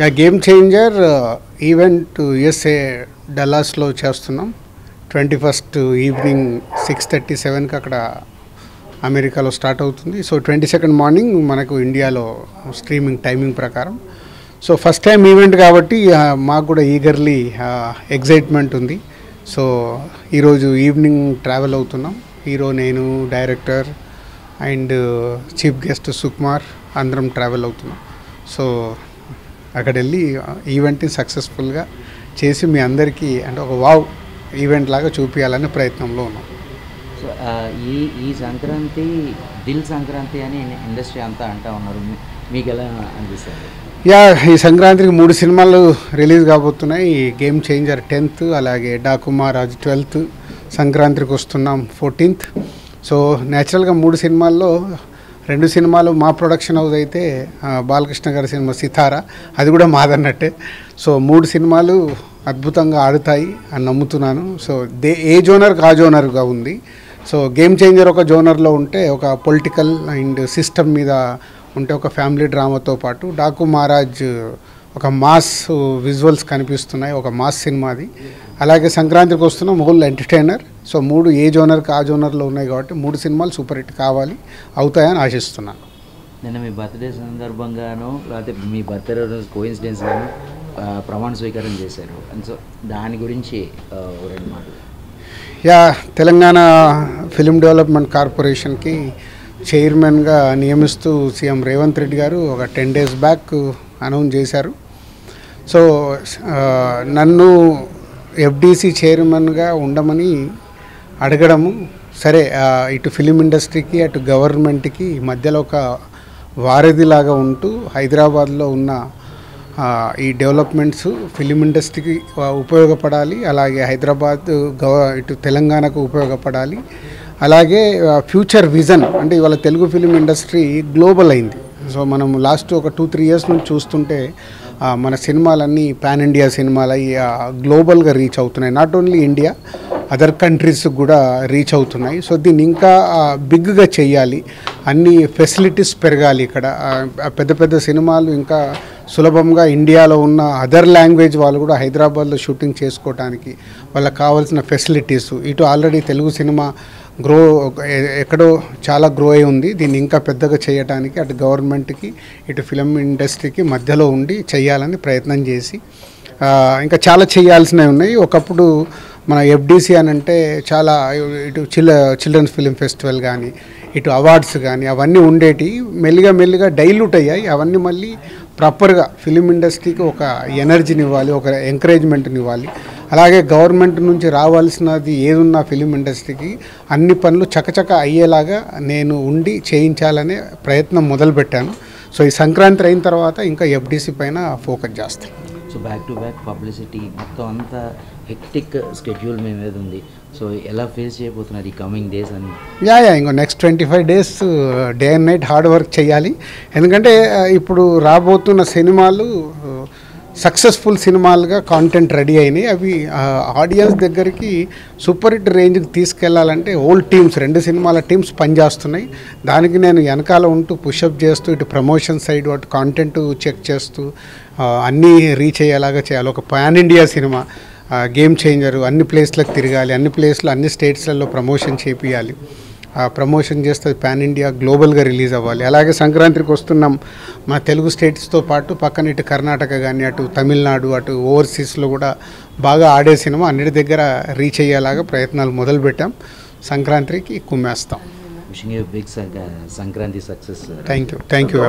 Yeah game changer event USA డల్లాస్లో చేస్తున్నాం. 21st evening 6:37కి అక్కడ అమెరికాలో స్టార్ట్ అవుతుంది. సో 22nd మార్నింగ్ మనకు ఇండియాలో స్ట్రీమింగ్ టైమింగ్ ప్రకారం. సో ఫస్ట్ టైం ఈవెంట్ కాబట్టి మాకు కూడా ఈగర్లీ ఎగ్జైట్మెంట్ ఉంది. సో ఈరోజు ఈవినింగ్ ట్రావెల్ అవుతున్నాం. హీరో, నేను, director and chief guest Sukumar అందరం ట్రావెల్ అవుతున్నాం. సో అక్కడ వెళ్ళి ఈవెంట్ని సక్సెస్ఫుల్గా చేసి మీ అందరికీ అంటే ఒక వావ్ ఈవెంట్ లాగా చూపించాలనే ప్రయత్నంలో ఉన్నాం. సో ఈ సంక్రాంతి దిల్ సంక్రాంతి అని ఇండస్ట్రీ అంతా అంటూ ఉన్నారు, మీకు ఎలా అనిపిస్తుంది? యా, ఈ సంక్రాంతికి 3 సినిమాలు రిలీజ్ కాబోతున్నాయి. గేమ్ చేంజర్ 10th, అలాగే డాకు మహారాజ్ 12th, సంక్రాంతికి వస్తున్నాం 14th. సో న్యాచురల్గా 3 సినిమాల్లో 2 సినిమాలు మా ప్రొడక్షన్ హౌస్ అయితే బాలకృష్ణ గారి సినిమా సితారా, అది కూడా మాదన్నట్టే. సో 3 సినిమాలు అద్భుతంగా ఆడుతాయి అని నమ్ముతున్నాను. సో ఏ జోనర్కి ఆ జోనర్గా ఉంది. సో గేమ్ చేంజర్ ఒక జోనర్లో ఉంటే, ఒక పొలిటికల్ అండ్ సిస్టమ్ మీద ఉంటే, ఒక ఫ్యామిలీ డ్రామాతో పాటు డాకు మహారాజ్ ఒక మాస్ విజువల్స్ కనిపిస్తున్నాయి, ఒక మాస్ సినిమాది. అలాగే సంక్రాంతికి వస్తున్న హోల్ ఎంటర్టైనర్. సో 3 ఏ జోనర్కి ఆ జోనర్లో ఉన్నాయి కాబట్టి 3 సినిమాలు సూపర్ హిట్ కావాలి, అవుతాయని ఆశిస్తున్నాను. నిన్న మీ బర్త్డే సందర్భంగాను, లేకపోతే మీ బర్త్డే రోజు కోయిన్సిడెన్స్ గాను ప్రమాణ స్వీకారం చేశారు. అండ్ సో దాని గురించి 2 మాటలు. యా, తెలంగాణ ఫిలిం డెవలప్మెంట్ కార్పొరేషన్కి చైర్మన్గా నియమిస్తూ సీఎం రేవంత్ రెడ్డి గారు ఒక 10 days బ్యాక్ అనౌన్స్ చేశారు. సో నన్ను ఎఫ్డీసీ చైర్మన్గా ఉండమని అడగడము, సరే ఇటు ఫిలిం ఇండస్ట్రీకి అటు గవర్నమెంట్కి మధ్యలో ఒక వారధిలాగా ఉంటూ హైదరాబాద్లో ఉన్న ఈ డెవలప్మెంట్స్ ఫిలిం ఇండస్ట్రీకి ఉపయోగపడాలి, అలాగే హైదరాబాద్ ఇటు తెలంగాణకు ఉపయోగపడాలి, అలాగే ఫ్యూచర్ విజన్ అంటే ఇవాళ తెలుగు ఫిలిం ఇండస్ట్రీ గ్లోబల్ అయింది. సో మనం లాస్ట్ ఒక 2-3 years నుంచి చూస్తుంటే మన సినిమాలన్నీ పాన్ ఇండియా సినిమాలు గ్లోబల్గా రీచ్ అవుతున్నాయి. Not only India, other countries కూడా రీచ్ అవుతున్నాయి. సో దీన్ని ఇంకా బిగ్గా చెయ్యాలి, అన్ని ఫెసిలిటీస్ పెరగాలి. ఇక్కడ పెద్ద పెద్ద సినిమాలు ఇంకా సులభంగా ఇండియాలో ఉన్న అదర్ లాంగ్వేజ్ వాళ్ళు కూడా హైదరాబాద్లో షూటింగ్ చేసుకోవడానికి వాళ్ళకి కావాల్సిన ఫెసిలిటీస్, ఇటు ఆల్రెడీ తెలుగు సినిమా ఎక్కడో చాలా గ్రో అయి ఉంది. దీన్ని ఇంకా పెద్దగా చేయడానికి అటు గవర్నమెంట్కి ఇటు ఫిలిం ఇండస్ట్రీకి మధ్యలో ఉండి చేయాలని ప్రయత్నం చేసి ఇంకా చాలా చేయాల్సినవి ఉన్నాయి. ఒకప్పుడు మన ఎఫ్డీసీ అని అంటే చాలా ఇటు చిల్డ్రన్స్ ఫిలిం ఫెస్టివల్ కానీ, ఇటు అవార్డ్స్ కానీ అవన్నీ ఉండేటి, మెల్లిగా డైల్యూట్ అయ్యాయి. అవన్నీ మళ్ళీ ప్రాపర్గా ఫిలిం ఇండస్ట్రీకి ఒక ఎనర్జీని ఇవ్వాలి, ఒక ఎంకరేజ్మెంట్ని ఇవ్వాలి. అలాగే గవర్నమెంట్ నుంచి రావాల్సినది ఏదున్నా ఫిలిం ఇండస్ట్రీకి అన్ని పనులు చకచక అయ్యేలాగా నేను ఉండి చేయించాలనే ప్రయత్నం మొదలుపెట్టాను. సో ఈ సంక్రాంతి అయిన తర్వాత ఇంకా ఎఫ్డీసీ పైన ఫోకస్ చేస్తాను. So back to back publicity మొత్తం అంతా హెక్టిక్ స్కెడ్యూల్ మీ మీద ఉంది. సో ఎలా ఫేస్ చేయబోతున్నారు ఈ కమింగ్ డేస్ అని? ఇంకో next 25 days day and night hard work చేయాలి. ఎందుకంటే ఇప్పుడు రాబోతున్న సినిమాలు సక్సెస్ఫుల్ సినిమాలుగా కాంటెంట్ రెడీ అయినాయి. అవి ఆడియన్స్ దగ్గరికి సూపర్ హిట్ రేంజ్కి తీసుకెళ్లాలంటే ఓల్డ్ టీమ్స్ 2 సినిమాల టీమ్స్ పనిచేస్తున్నాయి. దానికి నేను వెనకాల ఉంటూ పుషప్ చేస్తూ ఇటు ప్రమోషన్ సైడ్ అటు కాంటెంట్ చెక్ చేస్తూ అన్నీ రీచ్ అయ్యేలాగా చేయాలి. ఒక pan India cinema game changer అన్ని ప్లేస్లకు తిరగాలి, అన్ని ప్లేస్లో అన్ని స్టేట్స్లలో ప్రమోషన్ చేపియాలి. ప్రమోషన్ చేస్తే పాన్ ఇండియా గ్లోబల్గా రిలీజ్ అవ్వాలి. అలాగే సంక్రాంతికి వస్తున్నాం మన తెలుగు స్టేట్స్తో పాటు పక్కన ఇటు కర్ణాటక కానీ, అటు తమిళనాడు, అటు ఓవర్సీస్లో కూడా బాగా ఆడే సినిమా అన్నిటి దగ్గర రీచ్ అయ్యేలాగా ప్రయత్నాలు మొదలుపెట్టాం. సంక్రాంతికి కుమ్మేస్తాం. Wishing you big Sankranti success. Thank you.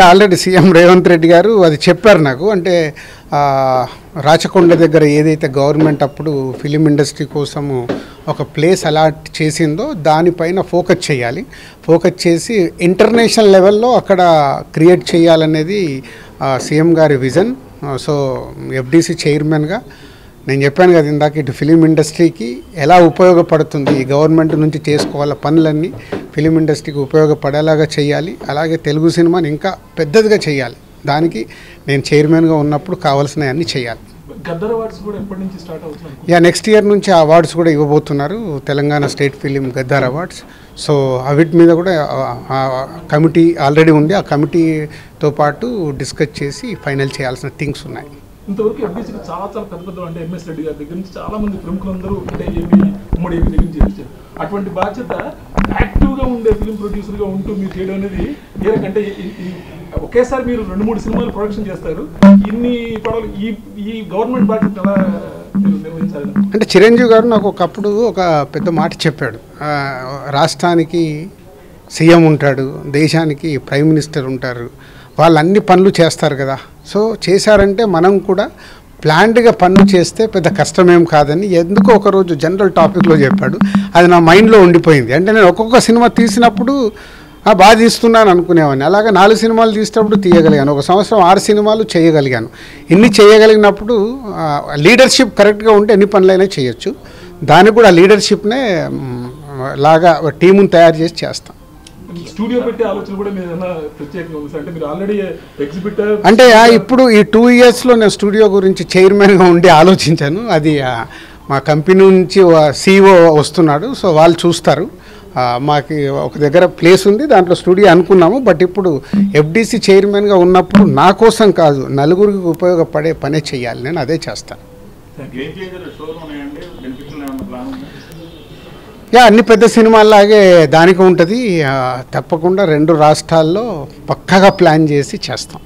Already CM Revanth Reddy garu అది చెప్పారు నాకు. అంటే రాచకొండ దగ్గర ఏదైతే గవర్నమెంట్ అప్పుడు ఫిలిం ఇండస్ట్రీ కోసము ఒక ప్లేస్ అలాట్ చేసిందో దానిపైన ఫోకస్ చేయాలి, ఫోకస్ చేసి ఇంటర్నేషనల్ లెవెల్లో అక్కడ క్రియేట్ చేయాలనేది సీఎం గారి విజన్. సో ఎఫ్డీసీ చైర్మన్గా నేను చెప్పాను కదా ఇందాక, ఇటు ఫిలిం ఇండస్ట్రీకి ఎలా ఉపయోగపడుతుంది, ఈ గవర్నమెంట్ నుంచి చేసుకోవాల పనులన్నీ ఫిలిం ఇండస్ట్రీకి ఉపయోగపడేలాగా చేయాలి. అలాగే తెలుగు సినిమాని ఇంకా పెద్దదిగా చేయాలి. దానికి నేను చైర్మన్గా ఉన్నప్పుడు కావాల్సిన అన్నీ చేయాలి. నెక్స్ట్ ఇయర్ నుంచి ఆ అవార్డ్స్ కూడా ఇవ్వబోతున్నారు. Telangana state film Gaddar awards so వీటి మీద కూడా కమిటీ ఆల్రెడీ ఉంది. ఆ కమిటీతో పాటు డిస్కస్ చేసి ఫైనల్ చేయాల్సిన థింగ్స్ ఉన్నాయి. ఇంతవరకు ఎఫ్డీసీకి చాలా చాలా పెద్ద పెద్ద అంటే ఎంఎస్ రెడ్డి గారి దగ్గర నుంచి చాలా మంది ప్రముఖులందరూ అంటే ఏపీ ఉమ్మడి ఏపీ దగ్గర నుంచి చేశారు. అటువంటి బాధ్యత యాక్టివ్గా ఉండే ఫిలిం ప్రొడ్యూసర్గా ఉంటూ మీరు చేయడం అనేది ఏ రకంటే ఒకేసారి మీరు 2-3 సినిమాలు ప్రొడక్షన్ చేస్తారు. ఇన్ని పడవలు ఈ గవర్నమెంట్ బాధ్యత ఎలా నిర్వహించాలి? అంటే చిరంజీవి గారు నాకు ఒకప్పుడు ఒక పెద్ద మాట చెప్పాడు. రాష్ట్రానికి సీఎం ఉంటాడు, దేశానికి ప్రైమ్ మినిస్టర్ ఉంటారు, వాళ్ళు అన్ని పనులు చేస్తారు కదా. సో చేశారంటే మనం కూడా ప్లాన్డ్గా పనులు చేస్తే పెద్ద కష్టమేం కాదని ఎందుకో ఒకరోజు జనరల్ టాపిక్లో చెప్పాడు. అది నా మైండ్లో ఉండిపోయింది. అంటే నేను ఒక్కొక్క సినిమా తీసినప్పుడు బాగా తీస్తున్నాను అనుకునేవాడిని. అలాగే 4 సినిమాలు తీసినప్పుడు తీయగలిగాను. ఒక సంవత్సరం 6 సినిమాలు చేయగలిగాను. ఇన్ని చేయగలిగినప్పుడు లీడర్షిప్ కరెక్ట్గా ఉంటే ఎన్ని పనులైనా చేయొచ్చు. దానికి కూడా లీడర్షిప్నే లాగా టీముని తయారు చేసి చేస్తాం. స్టూడియో పెట్టే ఆలోచన కూడా మీరు ఏమైనా ప్రత్యేకంగా ఉంది అంటే మీరు ఆల్రెడీ ఎగ్జిబిటర్ అంటే ఇప్పుడు ఈ 2 ఇయర్స్లో నేను స్టూడియో గురించి చైర్మన్గా ఉండి ఆలోచించాను. అది మా కంపెనీ నుంచి CEO వస్తున్నాడు. సో వాళ్ళు చూస్తారు. మాకు ఒక దగ్గర ప్లేస్ ఉంది, దాంట్లో స్టూడియో అనుకున్నాము. బట్ ఇప్పుడు ఎఫ్డీసీ చైర్మన్గా ఉన్నప్పుడు నా కోసం కాదు, నలుగురికి ఉపయోగపడే పనే చేయాలి. నేను అదే చేస్తాను. అన్ని పెద్ద సినిమాల్లాగే దానికి ఉంటుంది. తప్పకుండా 2 రాష్ట్రాల్లో పక్కాగా ప్లాన్ చేసి చేస్తాం.